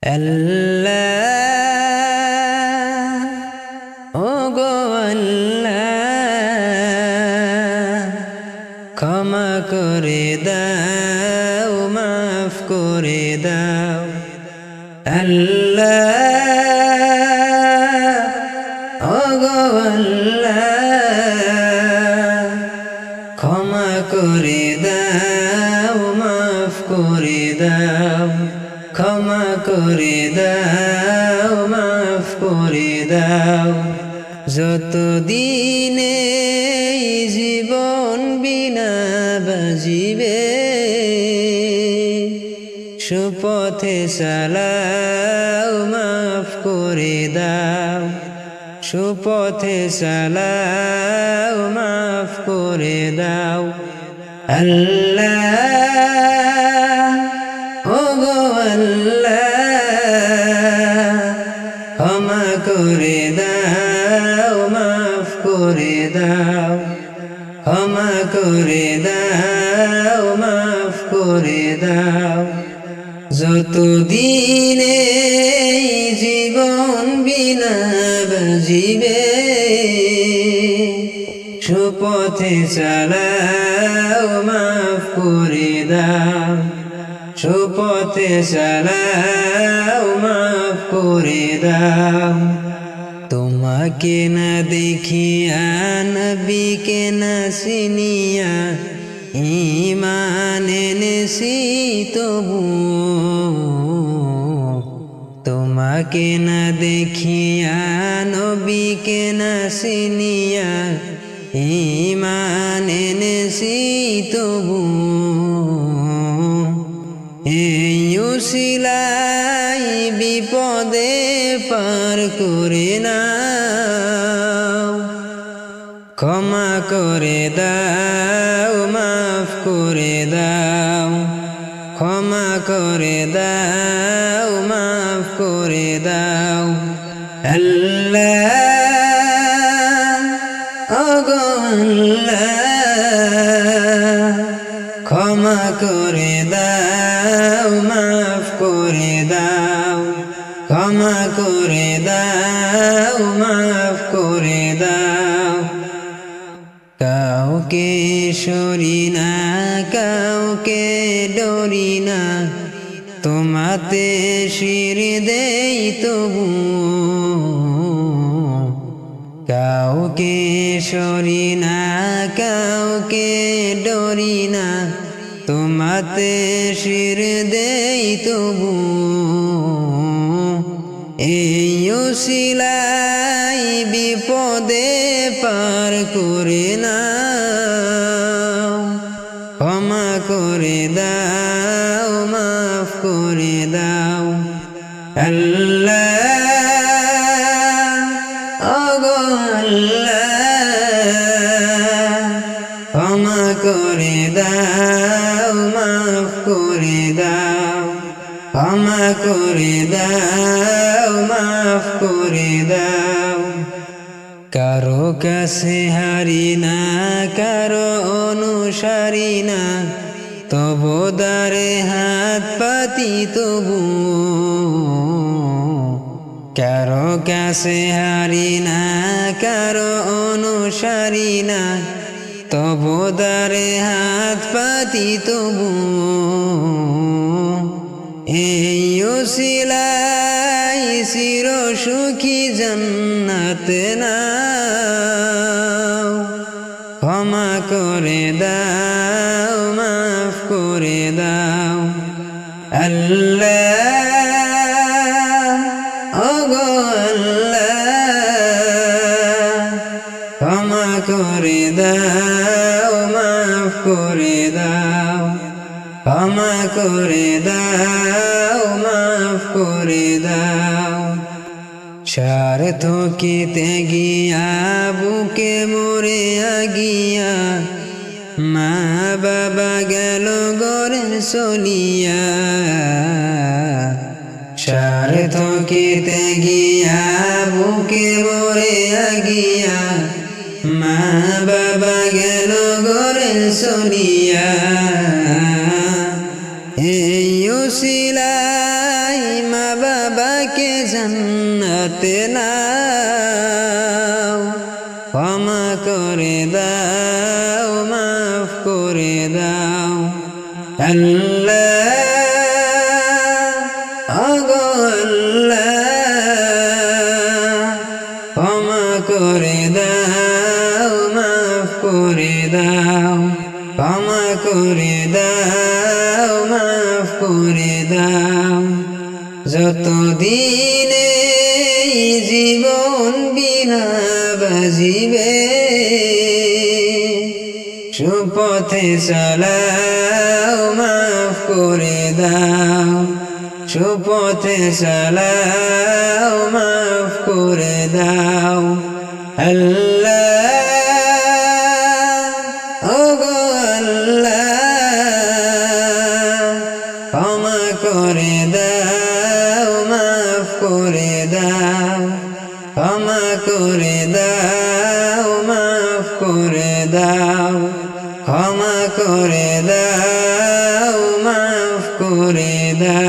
আল্লাহ ও গো আল্লাহ ক্ষমা করে দাও মাফ করে দাও আল্লাহ ও গো আল্লাহ ক্ষমা করে দাও মাফ করে দাও ক্ষমা করে দাও মাফ করে দাও যতদিনে জীবন বিনা বাজিবে সুপথে চালাও মাফ করে দাও সুপথে চালাও মাফ করে দাও আল্লাহ ও গো আল্লাহ ক্ষমা করে দাও মাফ করে দাও ক্ষমা করে দাও মাফ করে দাও যতদিনে জীবন বিনা বাজিবে সুপথে চালাও মাফ করে দাও সুপথে চালাও মাফ করে দাও তোমাকে না দেখিয়া নবীকে না চিনিয়া ঈমান এনেছি তবু তোমাকে না দেখিয়া নবীকে না চিনিয়া ঈমান এনেছি তবু এই উসিলাই বিপদে পার করে নাও ক্ষমা করে দাও মাফ করে দাও ক্ষমা করে দাও মাফ করে দাও আল্লাহ ও গো আল্লাহ ক্ষমা করে দাও মাফ করে দাও ক্ষমা করে দাও মাফ করে দাও কাউকে সরি না কাউকে ডরি না তোমাতে শির দেই তবু কাউকে সরি না কাউকে ডরি না তোমাতে শির দেই তবু এই উসিলাই বিপদে পার করে নাও ক্ষমা করে দাও মাফ করে দাও আল্লাহ ও গো আল্লাহ ক্ষমা করে দাও মাফ করে দাও ক্ষমা করে দাও মাফ করে দাও কারো কাছে হারি না কারো অনুসারী না তবু দারে হাত পাতি তবু কারো কাছে হারি না কারো অনুসারী না তবু দারে হাত পাতি তবু এই উসিলাই চির সুখী জান্নাত নাও ক্ষমা করে দাও মাফ করে দাও আল্লাহ ও গো আল্লাহ ক্ষমা করে দাও মাফ করে দাও ক্ষমা করে দাও মাফ করে দাও স্বার্থকিতে গিয়া বুকে মরে আগিয়া মা বাবা গেল গরে চলিয়া স্বার্থকিতে গিয়া বুকে মরে আগিয়া মা বাবা গেল গরে চলিয়া এই উসিলাই মা বাবা বাবাকে জান্নাতে নাও ক্ষমা করে দাও মাফ করে দাও আল্লাহ ওগো আল্লাহ ক্ষমা করে দাও মাফ করে দাও ক্ষমা করে দাও মাফ করে দাও যতদিনে জীবন বিনা বাজিবে সুপথে চালাও মাফ করে দাও সুপথে চালাও মাফ করে দাও আল্লাহ ওগো আল্লাহ ক্ষমা করে দাও মাফ করে দাও ক্ষমা করে দাও মাফ করে দাও ক্ষমা করে দাও মাফ করে দাও